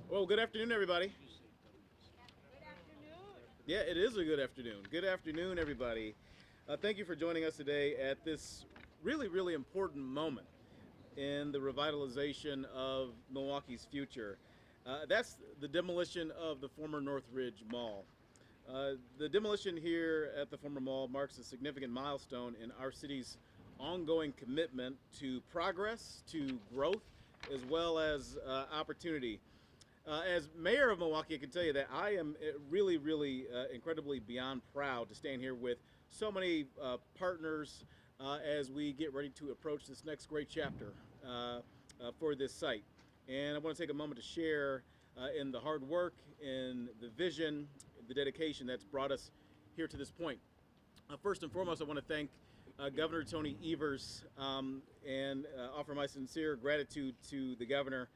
Well, good afternoon, everybody. Good afternoon. Yeah, it is a good afternoon. Good afternoon, everybody. Thank you for joining us today at this really, really important moment in the revitalization of Milwaukee's future. That's the demolition of the former Northridge Mall. The demolition here at the former mall marks a significant milestone in our city's ongoing commitment to progress, to growth, as well as opportunity. As mayor of Milwaukee, I can tell you that I am really, really incredibly beyond proud to stand here with so many partners as we get ready to approach this next great chapter for this site. And I want to take a moment to share in the hard work, in the vision, the dedication that's brought us here to this point. First and foremost, I want to thank Governor Tony Evers and offer my sincere gratitude to the governor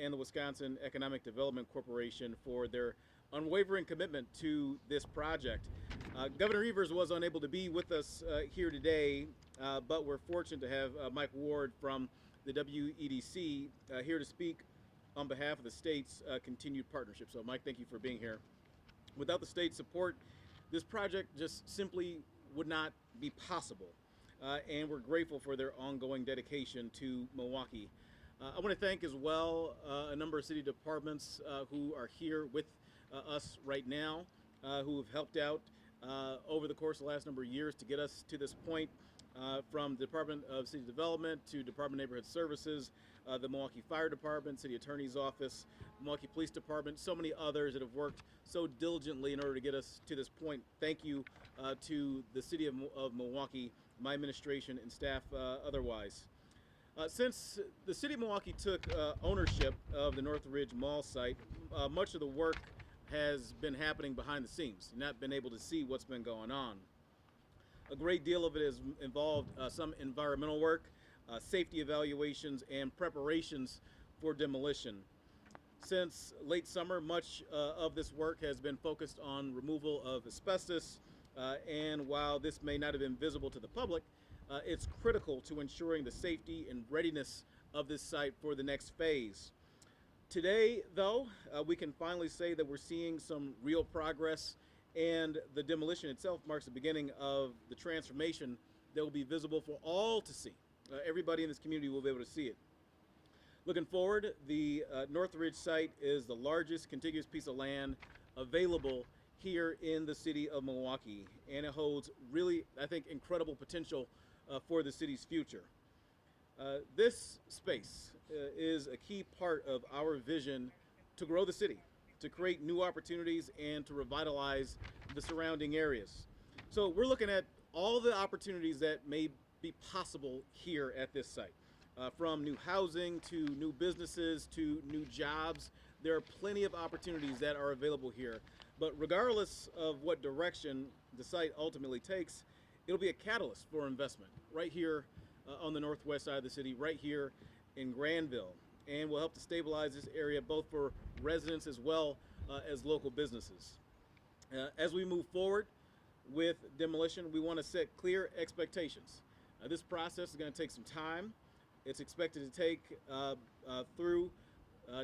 and the Wisconsin Economic Development Corporation for their unwavering commitment to this project. Governor Evers was unable to be with us here today, but we're fortunate to have Mike Ward from the WEDC here to speak on behalf of the state's continued partnership. So, Mike, thank you for being here. Without the state's support, this project just simply would not be possible. And we're grateful for their ongoing dedication to Milwaukee. I want to thank as well a number of city departments who are here with us right now, who have helped out over the course of the last number of years to get us to this point, from the Department of City Development to Department of Neighborhood Services, the Milwaukee Fire Department, City Attorney's Office, Milwaukee Police Department, so many others that have worked so diligently in order to get us to this point. Thank you to the City of Milwaukee, my administration and staff otherwise. Since the City of Milwaukee took ownership of the Northridge Mall site, much of the work has been happening behind the scenes. You've not been able to see what's been going on. A great deal of it has involved some environmental work, safety evaluations, and preparations for demolition. Since late summer, much of this work has been focused on removal of asbestos, and while this may not have been visible to the public, it's critical to ensuring the safety and readiness of this site for the next phase. Today, though, we can finally say that we're seeing some real progress, and the demolition itself marks the beginning of the transformation that will be visible for all to see. Everybody in this community will be able to see it. Looking forward, the Northridge site is the largest contiguous piece of land available here in the city of Milwaukee, and it holds really, I think, incredible potential for the city's future. This space is a key part of our vision to grow the city, to create new opportunities, and to revitalize the surrounding areas. So we're looking at all the opportunities that may be possible here at this site. From new housing to new businesses to new jobs, there are plenty of opportunities that are available here. But regardless of what direction the site ultimately takes, it'll be a catalyst for investment right here on the northwest side of the city, right here in Granville, and will help to stabilize this area both for residents as well as local businesses. As we move forward with demolition, we want to set clear expectations. This process is going to take some time. It's expected to take through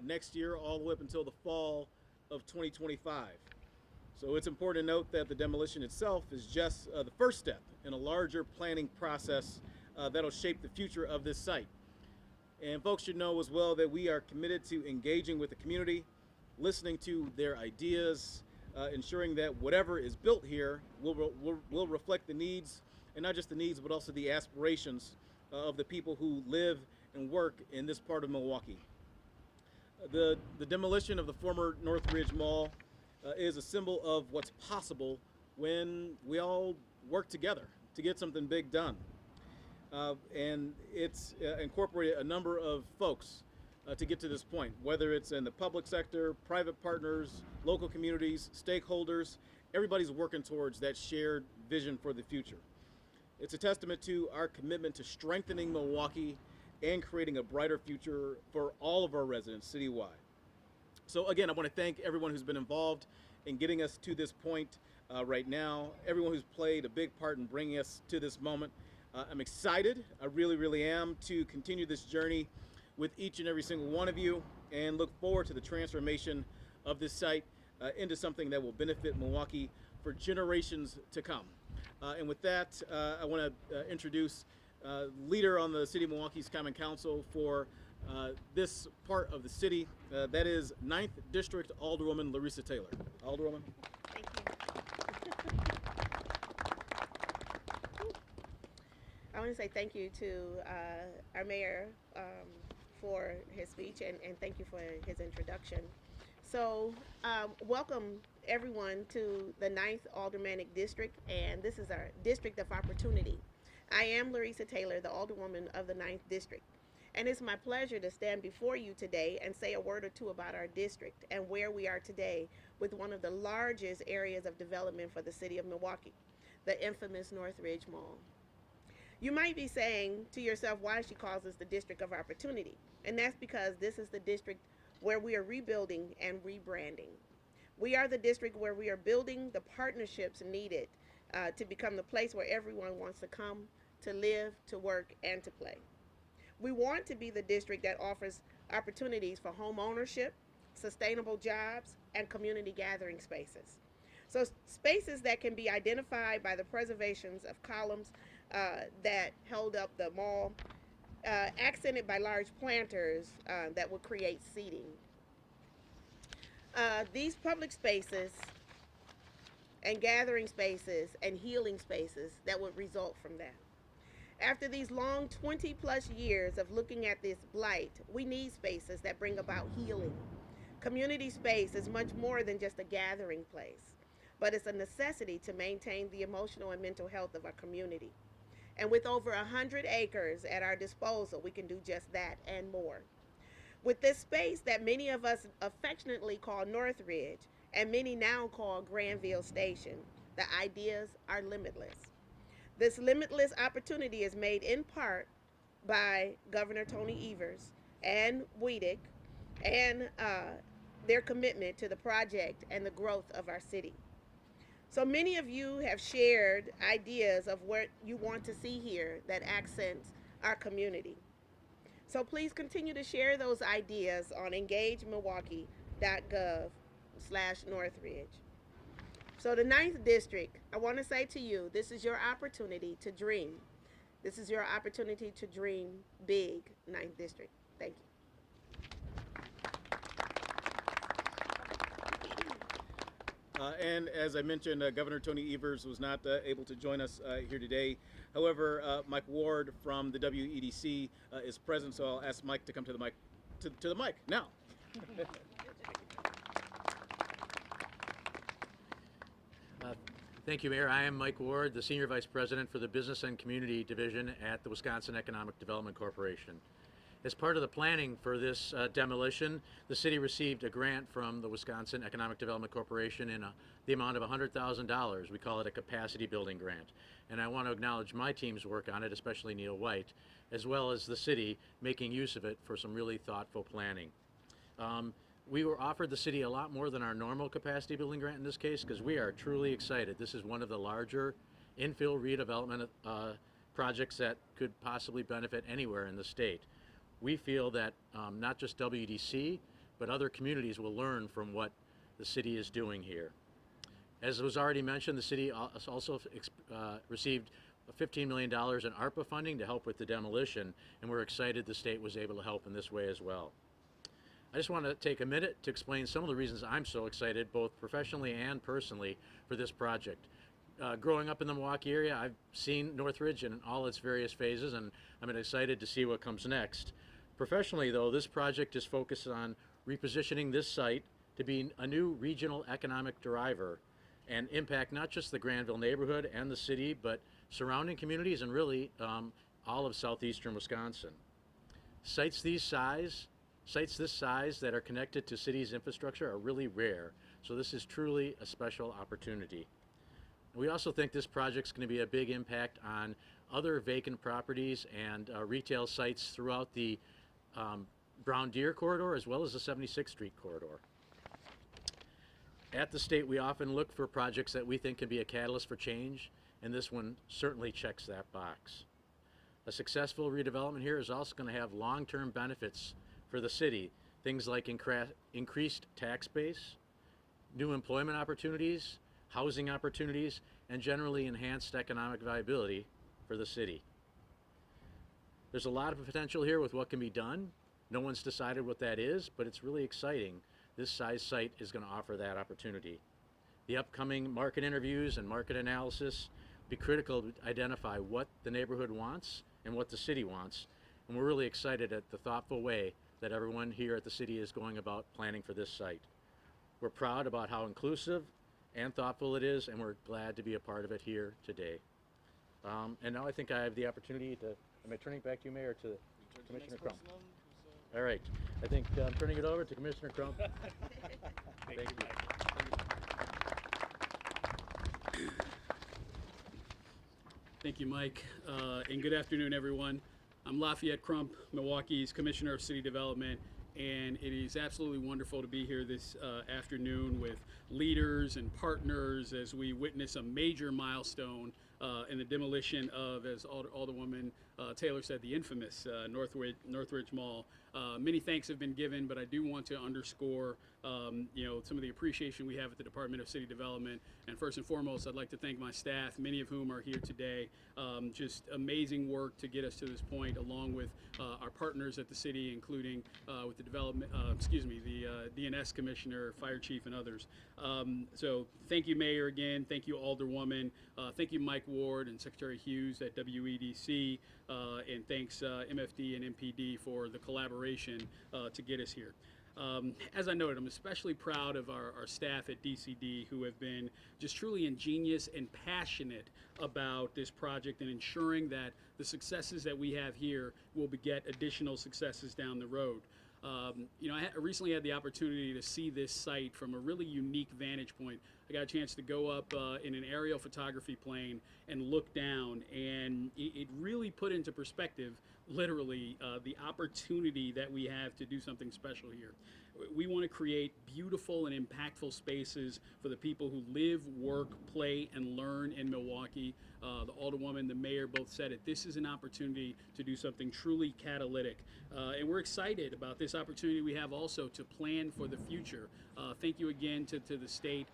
next year all the way up until the fall of 2025. So it's important to note that the demolition itself is just the first step in a larger planning process that'll shape the future of this site. And folks should know as well that we are committed to engaging with the community, listening to their ideas, ensuring that whatever is built here will reflect the needs, and not just the needs, but also the aspirations of the people who live and work in this part of Milwaukee. The demolition of the former Northridge Mall is a symbol of what's possible when we all work together to get something big done. And it's incorporated a number of folks to get to this point, whether it's in the public sector, private partners, local communities, stakeholders. Everybody's working towards that shared vision for the future. It's a testament to our commitment to strengthening Milwaukee and creating a brighter future for all of our residents citywide. So again, I want to thank everyone who's been involved in getting us to this point right now, everyone who's played a big part in bringing us to this moment. I'm excited, I really, really am, to continue this journey with each and every single one of you. and look forward to the transformation of this site into something that will benefit Milwaukee for generations to come. And with that, I want to introduce leader on the City of Milwaukee's Common Council for this part of the city. That is 9th District Alderwoman Larissa Taylor. Alderwoman. Thank you. I want to say thank you to our mayor for his speech, and thank you for his introduction. So welcome everyone to the 9th Aldermanic District, and this is our District of Opportunity. I am Larissa Taylor, the Alderwoman of the 9th District, and it's my pleasure to stand before you today and say a word or two about our district and where we are today with one of the largest areas of development for the city of Milwaukee, the infamous Northridge Mall. You might be saying to yourself, why she calls this the District of Opportunity? And that's because this is the district where we are rebuilding and rebranding. We are the district where we are building the partnerships needed to become the place where everyone wants to come, to live, to work, and to play. We want to be the district that offers opportunities for home ownership, sustainable jobs, and community gathering spaces. So spaces that can be identified by the preservations of columns that held up the mall, accented by large planters that would create seating. These public spaces and gathering spaces and healing spaces that would result from that. After these long 20+ years of looking at this blight, we need spaces that bring about healing. Community space is much more than just a gathering place, but it's a necessity to maintain the emotional and mental health of our community. And with over 100 acres at our disposal, we can do just that and more. With this space that many of us affectionately call Northridge, and many now call Granville Station, the ideas are limitless. This limitless opportunity is made in part by Governor Tony Evers and WEDC and their commitment to the project and the growth of our city. So many of you have shared ideas of what you want to see here that accents our community. So please continue to share those ideas on engagemilwaukee.gov/Northridge. So the 9th District, I want to say to you, this is your opportunity to dream. This is your opportunity to dream big, 9th District. Thank you. And as I mentioned, Governor Tony Evers was not able to join us here today. However, Mike Ward from the WEDC is present, so I'll ask Mike to come to the mic. To the mic now. Thank you, Mayor. I am Mike Ward, the Senior Vice President for the Business and Community Division at the Wisconsin Economic Development Corporation. As part of the planning for this demolition, the city received a grant from the Wisconsin Economic Development Corporation in the amount of $100,000. We call it a capacity building grant. And I want to acknowledge my team's work on it, especially Neil White, as well as the city making use of it for some really thoughtful planning. We were offered the city a lot more than our normal capacity building grant in this case because we are truly excited. This is one of the larger infill redevelopment projects that could possibly benefit anywhere in the state. We feel that not just WDC, but other communities will learn from what the city is doing here. As was already mentioned, the city also received $15 million in ARPA funding to help with the demolition, and we're excited the state was able to help in this way as well. I just want to take a minute to explain some of the reasons I'm so excited, both professionally and personally, for this project. Growing up in the Milwaukee area, I've seen Northridge in all its various phases, and I'm excited to see what comes next. Professionally, though, this project is focused on repositioning this site to be a new regional economic driver and impact not just the Granville neighborhood and the city, but surrounding communities and really all of southeastern Wisconsin. Sites this size that are connected to cities' infrastructure are really rare, so this is truly a special opportunity. We also think this project's going to be a big impact on other vacant properties and retail sites throughout the Brown Deer corridor as well as the 76th Street corridor. At the state, we often look for projects that we think can be a catalyst for change, and this one certainly checks that box. A successful redevelopment here is also going to have long-term benefits for the city. things like increased tax base, new employment opportunities, housing opportunities, and generally enhanced economic viability for the city. There's a lot of potential here with what can be done. No one's decided what that is, but it's really exciting. This size site is going to offer that opportunity. The upcoming market interviews and market analysis will be critical to identify what the neighborhood wants and what the city wants. And we're really excited at the thoughtful way that everyone here at the city is going about planning for this site. We're proud about how inclusive and thoughtful it is, and we're glad to be a part of it here today. And now I think I have the opportunity to, am I turning it back to you, Mayor, or to Commissioner Crump? All right, I think I'm turning it over to Commissioner Crump. Thank you. Thank you, Mike, and good afternoon, everyone. I'm Lafayette Crump, Milwaukee's Commissioner of City Development, and it is absolutely wonderful to be here this afternoon with leaders and partners as we witness a major milestone in the demolition of, as Alderwoman Taylor said, the infamous Northridge Mall. Many thanks have been given, but I do want to underscore some of the appreciation we have at the Department of City Development. And first and foremost, I'd like to thank my staff, many of whom are here today. Just amazing work to get us to this point, along with our partners at the city, including with the development, the DNS Commissioner, Fire Chief, and others. So thank you, Mayor, again. Thank you, Alderwoman. Thank you, Mike Ward and Secretary Hughes at WEDC. And thanks MFD and MPD for the collaboration to get us here. As I noted, I'm especially proud of our staff at DCD, who have been just truly ingenious and passionate about this project and ensuring that the successes that we have here will beget additional successes down the road. I recently had the opportunity to see this site from a really unique vantage point. I got a chance to go up in an aerial photography plane and look down, and it really put into perspective, literally, the opportunity that we have to do something special here. We want to create beautiful and impactful spaces for the people who live, work, play, and learn in Milwaukee. The Alderwoman, the Mayor both said it. This is an opportunity to do something truly catalytic. And we're excited about this opportunity we have also to plan for the future. Thank you again to the state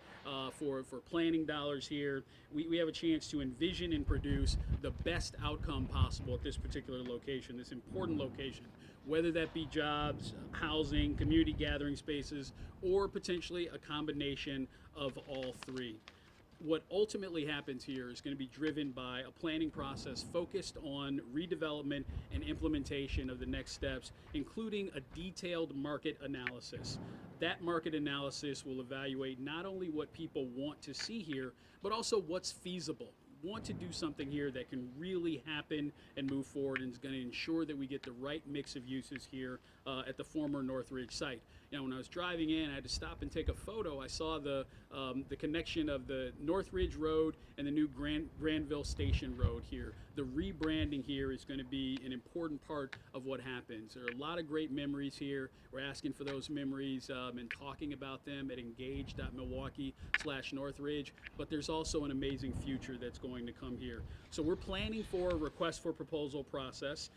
for planning dollars here. We have a chance to envision and produce the best outcome possible at this particular location, this important location, whether that be jobs, housing, community gathering spaces, or potentially a combination of all three. What ultimately happens here is going to be driven by a planning process focused on redevelopment and implementation of the next steps, including a detailed market analysis. That market analysis will evaluate not only what people want to see here, but also what's feasible. We want to do something here that can really happen and move forward, and is going to ensure that we get the right mix of uses here at the former Northridge site. Now, when I was driving in, I had to stop and take a photo. I saw the connection of the Northridge Road and the new Granville Station Road here. The rebranding here is going to be an important part of what happens. There are a lot of great memories here. We're asking for those memories and talking about them at engage.milwaukee/Northridge, but there's also an amazing future that's going to come here. So we're planning for a request for proposal process.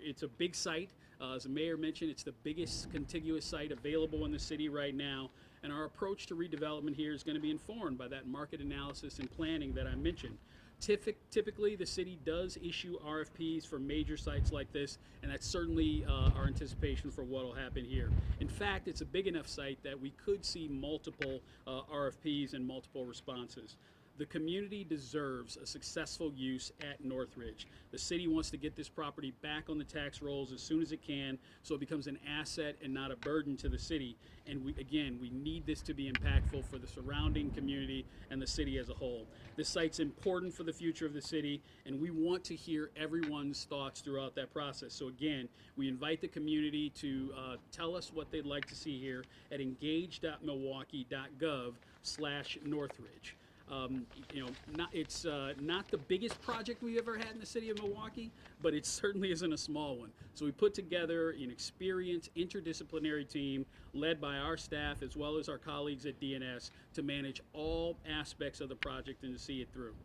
It's a big site. As the Mayor mentioned, it's the biggest contiguous site available in the city right now, and our approach to redevelopment here is going to be informed by that market analysis and planning that I mentioned. Typically, the city does issue RFPs for major sites like this, and that's certainly our anticipation for what will happen here. In fact, it's a big enough site that we could see multiple RFPs and multiple responses. The community deserves a successful use at Northridge. The city wants to get this property back on the tax rolls as soon as it can, so it becomes an asset and not a burden to the city. And we need this to be impactful for the surrounding community and the city as a whole. This site's important for the future of the city, and we want to hear everyone's thoughts throughout that process. So again, we invite the community to tell us what they'd like to see here at engage.milwaukee.gov/Northridge. It's not the biggest project we've ever had in the city of Milwaukee, but it certainly isn't a small one. So we put together an experienced interdisciplinary team led by our staff as well as our colleagues at DNS to manage all aspects of the project and to see it through.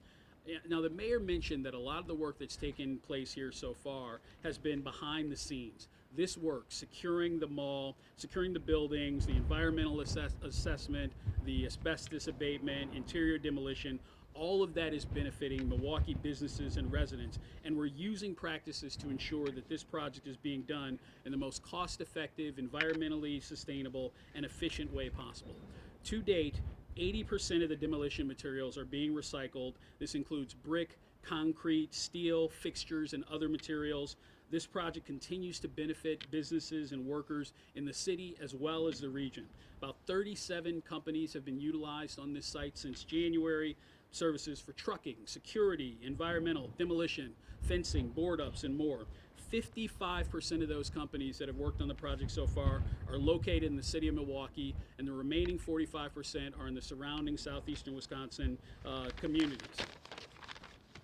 Now, the Mayor mentioned that a lot of the work that's taken place here so far has been behind the scenes. this work, securing the mall, securing the buildings, the environmental assessment, the asbestos abatement, interior demolition, all of that is benefiting Milwaukee businesses and residents, and we're using practices to ensure that this project is being done in the most cost-effective, environmentally sustainable, and efficient way possible. To date, 80% of the demolition materials are being recycled. This includes brick, concrete, steel, fixtures, and other materials. This project continues to benefit businesses and workers in the city as well as the region. About 37 companies have been utilized on this site since January. Services for trucking, security, environmental, demolition, fencing, board ups, and more. 55% of those companies that have worked on the project so far are located in the city of Milwaukee, and the remaining 45% are in the surrounding southeastern Wisconsin communities.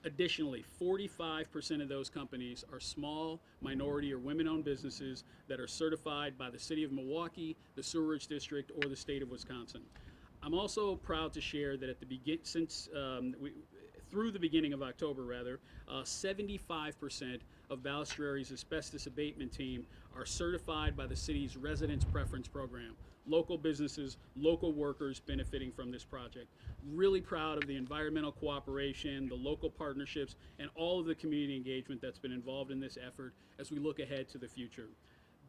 Additionally, 45% of those companies are small, minority, or women-owned businesses that are certified by the city of Milwaukee, the Sewerage District, or the state of Wisconsin. I'm also proud to share that at the through the beginning of October, 75% of Balustreri's asbestos abatement team are certified by the city's Residents Preference Program. Local businesses, local workers benefiting from this project. Really proud of the environmental cooperation, the local partnerships, and all of the community engagement that's been involved in this effort as we look ahead to the future.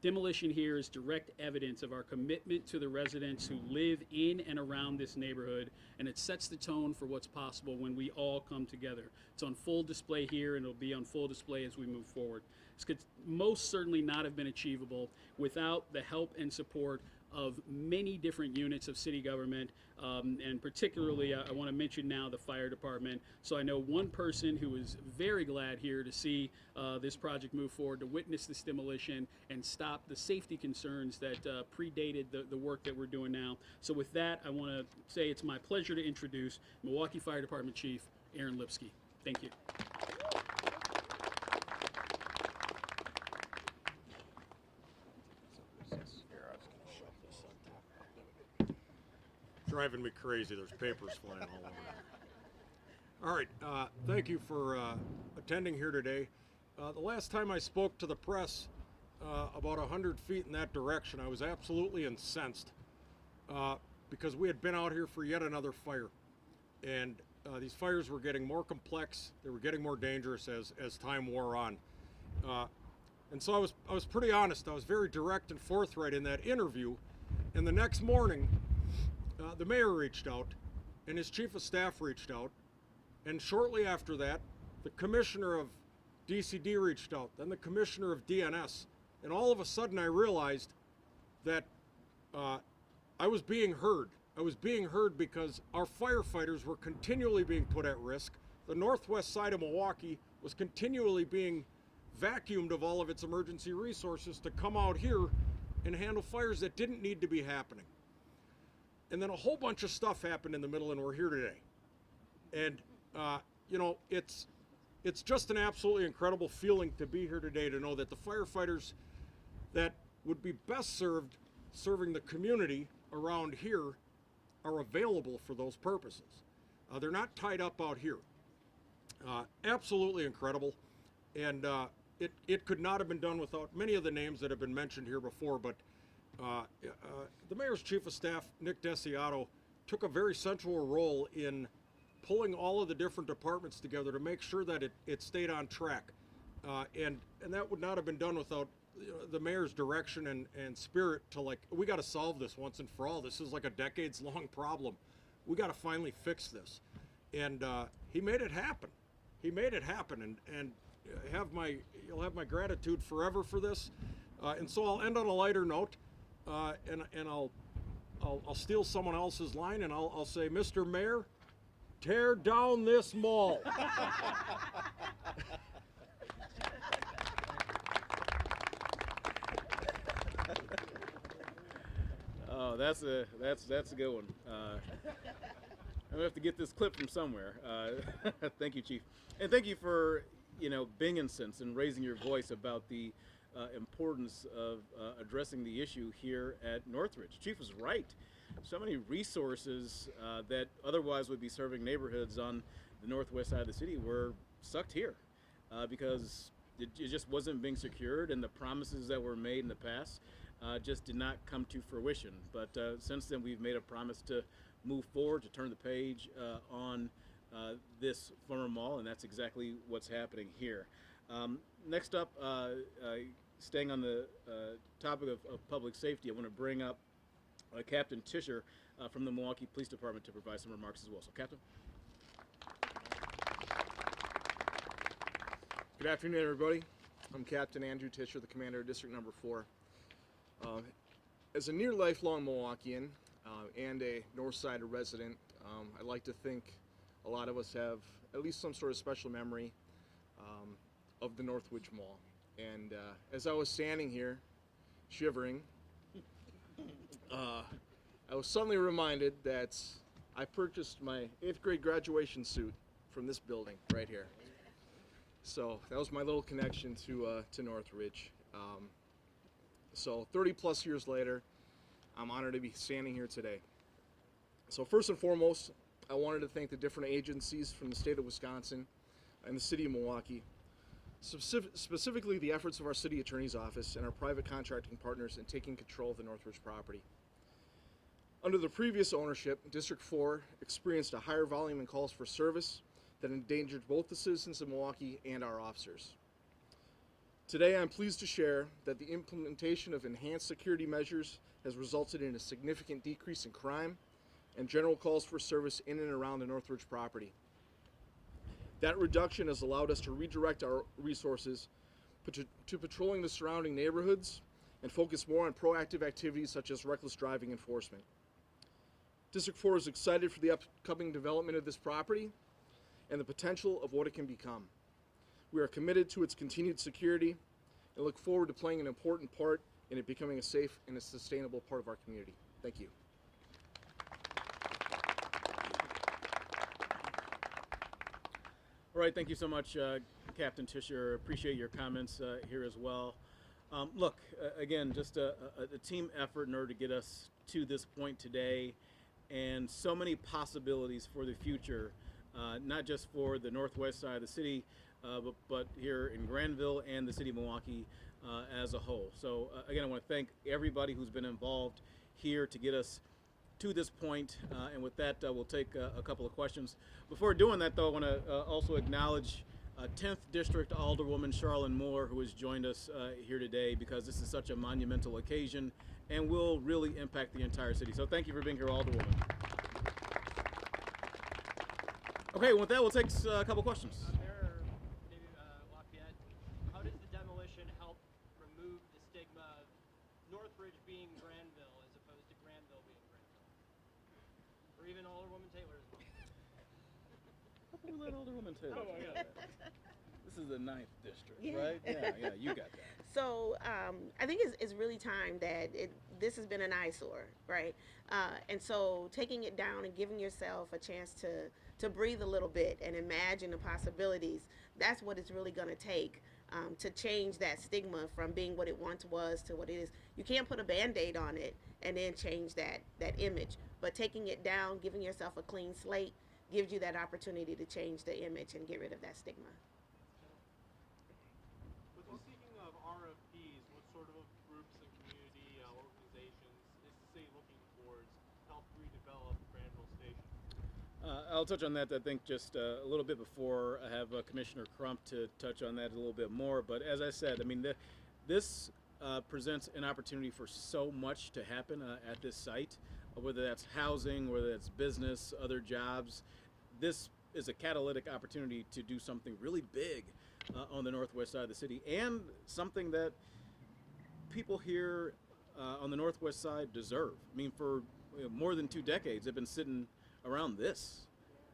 Demolition here is direct evidence of our commitment to the residents who live in and around this neighborhood, and it sets the tone for what's possible when we all come together. It's on full display here, and it'll be on full display as we move forward. This could most certainly not have been achievable without the help and support of many different units of city government, and particularly I want to mention now the fire department. So I know one person who is very glad here to see this project move forward, to witness this demolition and stop the safety concerns that predated the work that we're doing now. So with that, I want to say it's my pleasure to introduce Milwaukee Fire Department Chief Aaron Lipsky. Thank you. Driving me crazy. There's papers flying all over. All right, thank you for attending here today. The last time I spoke to the press about 100 feet in that direction, I was absolutely incensed because we had been out here for yet another fire. And these fires were getting more complex, they were getting more dangerous as time wore on. And so I was pretty honest, I was very direct and forthright in that interview. And the next morning, the mayor reached out, and his chief of staff reached out, and shortly after that, the commissioner of DCD reached out, then the commissioner of DNS, and all of a sudden I realized that I was being heard. I was being heard because our firefighters were continually being put at risk. The northwest side of Milwaukee was continually being vacuumed of all of its emergency resources to come out here and handle fires that didn't need to be happening. And then a whole bunch of stuff happened in the middle, and we're here today. And, you know, it's just an absolutely incredible feeling to be here today, to know that the firefighters that would be best served serving the community around here are available for those purposes. They're not tied up out here. Absolutely incredible. And it could not have been done without many of the names that have been mentioned here before, but the mayor's chief of staff, Nick Desiato, took a very central role in pulling all of the different departments together to make sure that it stayed on track. And that would not have been done without the mayor's direction and spirit to, like, we got to solve this once and for all. This is like a decades-long problem. We got to finally fix this. And he made it happen. He made it happen, and you'll have my gratitude forever for this. And so I'll end on a lighter note. And I'll steal someone else's line, and I'll say, Mr. Mayor, tear down this mall. Oh, that's a good one. I'm gonna have to get this clip from somewhere. Thank you, Chief, and thank you for being incensed and raising your voice about the importance of addressing the issue here at Northridge. Chief was right. So many resources that otherwise would be serving neighborhoods on the northwest side of the city were sucked here because it just wasn't being secured, and the promises that were made in the past just did not come to fruition. But since then, we've made a promise to move forward, to turn the page on this former mall, and that's exactly what's happening here. Next up, staying on the topic of public safety, I want to bring up Captain Tischer from the Milwaukee Police Department to provide some remarks as well. So, Captain. Good afternoon, everybody. I'm Captain Andrew Tischer, the commander of District Number 4. As a near lifelong Milwaukeean and a Northside resident, I'd like to think a lot of us have at least some sort of special memory of the Northridge Mall. And as I was standing here, shivering, I was suddenly reminded that I purchased my 8th grade graduation suit from this building right here. So that was my little connection to Northridge. So 30 plus years later, I'm honored to be standing here today. So first and foremost, I wanted to thank the different agencies from the state of Wisconsin and the city of Milwaukee, specifically the efforts of our city attorney's office and our private contracting partners in taking control of the Northridge property. Under the previous ownership, District 4 experienced a higher volume in calls for service that endangered both the citizens of Milwaukee and our officers. Today, I'm pleased to share that the implementation of enhanced security measures has resulted in a significant decrease in crime and general calls for service in and around the Northridge property. That reduction has allowed us to redirect our resources to patrolling the surrounding neighborhoods and focus more on proactive activities such as reckless driving enforcement. District 4 is excited for the upcoming development of this property and the potential of what it can become. We are committed to its continued security and look forward to playing an important part in it becoming a safe and a sustainable part of our community. Thank you. All right, thank you so much, Captain Tischer. Appreciate your comments here as well. Look, again, just a team effort in order to get us to this point today, and so many possibilities for the future, not just for the northwest side of the city, but here in Granville and the city of Milwaukee as a whole. So again, I want to thank everybody who's been involved here to get us to this point, and with that, we'll take a couple of questions. Before doing that, though, I want to also acknowledge 10th District Alderwoman Charlene Moore, who has joined us here today, because this is such a monumental occasion and will really impact the entire city. So thank you for being here, Alderwoman. Okay, with that, we'll take a couple questions. Mayor, maybe Lafayette, how does the demolition help remove the stigma of Northridge being Granville as opposed to Granville being Granville? Or even Alderwoman Taylor as well? We'll let Alderwoman Taylor. Oh, my God. This is the 9th district, Yeah. right? Yeah, you got that. So I think it's really time that this has been an eyesore, right? And so taking it down and giving yourself a chance to breathe a little bit and imagine the possibilities, that's what it's really going to take to change that stigma from being what it once was to what it is. You can't put a Band-Aid on it and then change that image. But taking it down, giving yourself a clean slate, gives you that opportunity to change the image and get rid of that stigma. With the seeking of RFPs, what sort of groups and community organizations is the city looking towards to help redevelop Granville Station? I'll touch on that, I think, just a little bit before I have Commissioner Crump to touch on that a little bit more. But as I said, I mean, this presents an opportunity for so much to happen at this site, whether that's housing, whether that's business, other jobs. This is a catalytic opportunity to do something really big on the northwest side of the city, and something that people here on the northwest side deserve. I mean, for more than 2 decades, they've been sitting around this,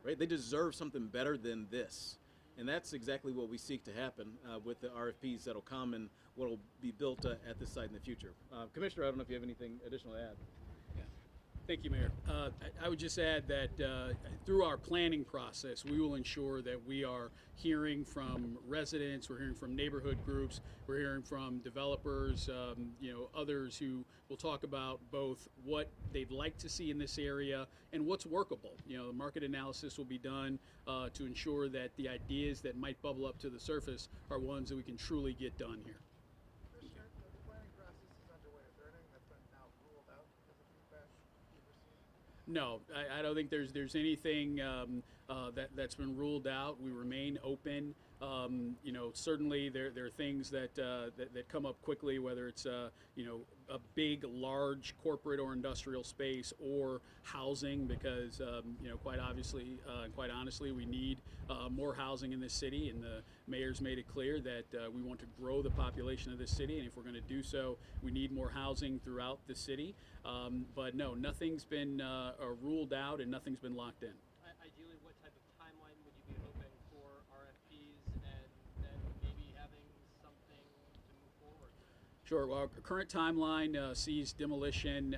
right? They deserve something better than this. And that's exactly what we seek to happen with the RFPs that'll come and what will be built at this site in the future. Commissioner, I don't know if you have anything additional to add. Thank you, Mayor. I would just add that through our planning process, we will ensure that we are hearing from residents, we're hearing from neighborhood groups, we're hearing from developers, others who will talk about both what they'd like to see in this area and what's workable. The market analysis will be done to ensure that the ideas that might bubble up to the surface are ones that we can truly get done here. Commissioner, the planning process is underway. Is there anything that's been now ruled out because of feedback you've received? No, I don't think there's anything that's been ruled out. We remain open. Certainly there are things that come up quickly, whether it's a big, large corporate or industrial space or housing, because quite obviously, quite honestly, we need more housing in this city, and the mayor's made it clear that we want to grow the population of this city, and if we're going to do so, we need more housing throughout the city. But no, nothing's been ruled out and nothing's been locked in. Ideally, what type of timeline would you be hoping for RFPs and then maybe having something to move forward? Sure. Well, our current timeline sees demolition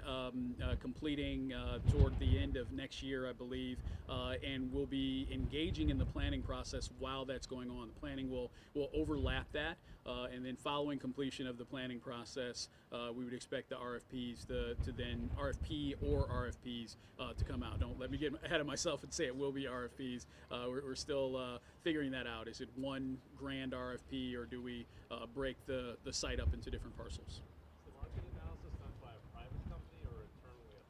completing toward the end of next year, I believe, and we'll be engaging in the planning process while that's going on. The planning will overlap that, and then following completion of the planning process, we would expect the RFPs to then RFP or RFPs to come out. Don't let me get ahead of myself and say it will be RFPs. We're still figuring that out. Is it one grand RFP, or do we break the site up into different parcels? Is the market analysis done by a private company or internally at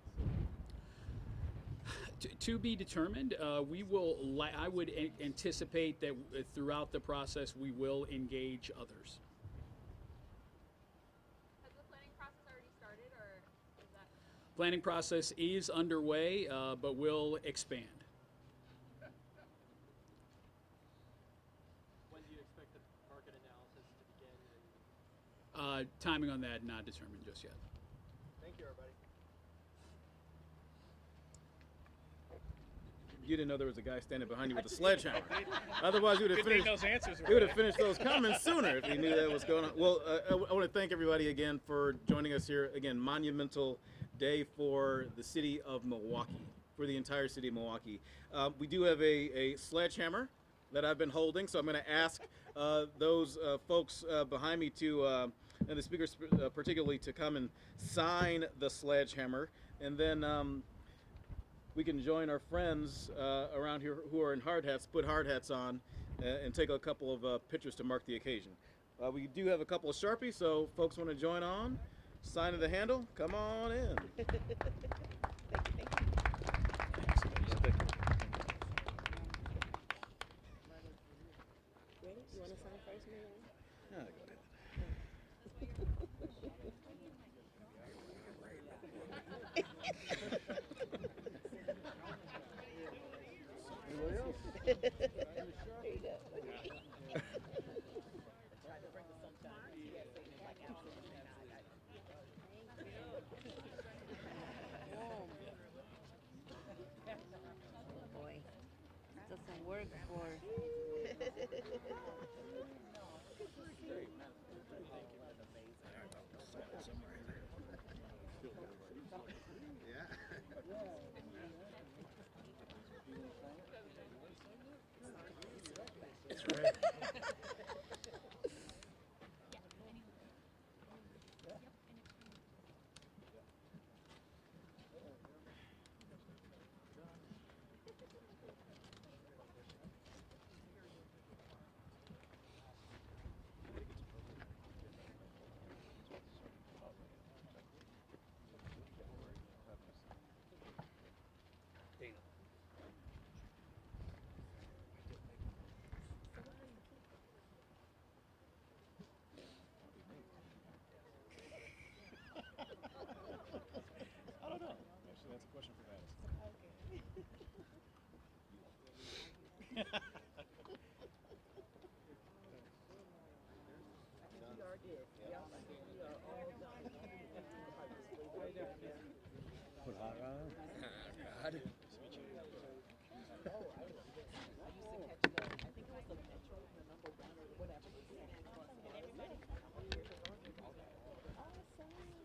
the city? To be determined. We will. I would anticipate that throughout the process we will engage others. Has the planning process already started, or is that? Planning process is underway, but will expand. When do you expect the market analysis to begin? Timing on that not determined just yet. Thank you, everybody. You didn't know there was a guy standing behind you with a sledgehammer. Otherwise, we would have finished those answers. we would have finished those comments sooner if we knew that was going on. Well, I want to thank everybody again for joining us here. Again, monumental day for the city of Milwaukee, for the entire city of Milwaukee. We do have a sledgehammer that I've been holding, so I'm going to ask those folks behind me to, and the speakers particularly, to come and sign the sledgehammer, and then we can join our friends around here who are in hard hats, put hard hats on, and take a couple of pictures to mark the occasion. We do have a couple of Sharpies, so folks want to join on. Sign of the handle, come on in. Thank you. Ready? You want to sign first, Mayor? Ah, go ahead. There you go. Boy, still some work for.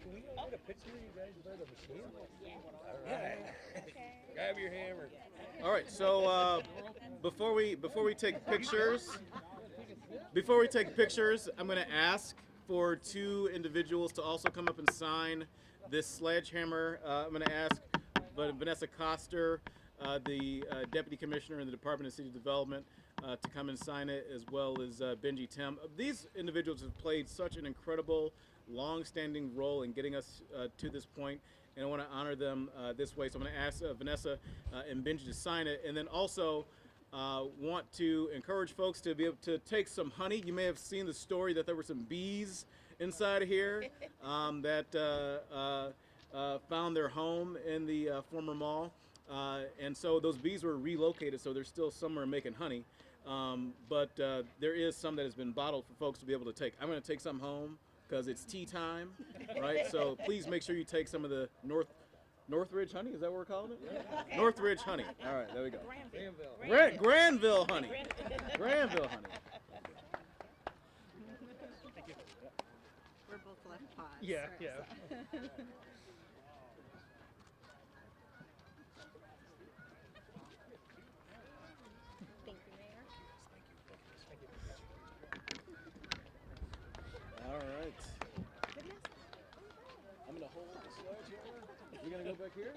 Can we go get a picture of you guys by the machine? All right. Grab your hammer. All right. So before we take pictures, I'm going to ask for 2 individuals to also come up and sign this sledgehammer. I'm going to ask Vanessa Koster, the Deputy Commissioner in the Department of City Development, to come and sign it, as well as Benji Tim. These individuals have played such an incredible, long-standing role in getting us to this point, and I want to honor them this way. So I'm going to ask Vanessa and Benji to sign it, and then also want to encourage folks to be able to take some honey. You may have seen the story that there were some bees inside of here that found their home in the former mall. And so those bees were relocated, so they're still somewhere making honey. But there is some that has been bottled for folks to be able to take. I'm going to take some home because it's tea time, right? So please make sure you take some of the Northridge honey. Is that what we're calling it? Yeah. Northridge honey. All right, there we go. Granville honey. Granville honey. We're both left paws. Yeah, yeah. Thank you, Mayor. All right. I'm going to hold the sledgehammer. You're going to go back here?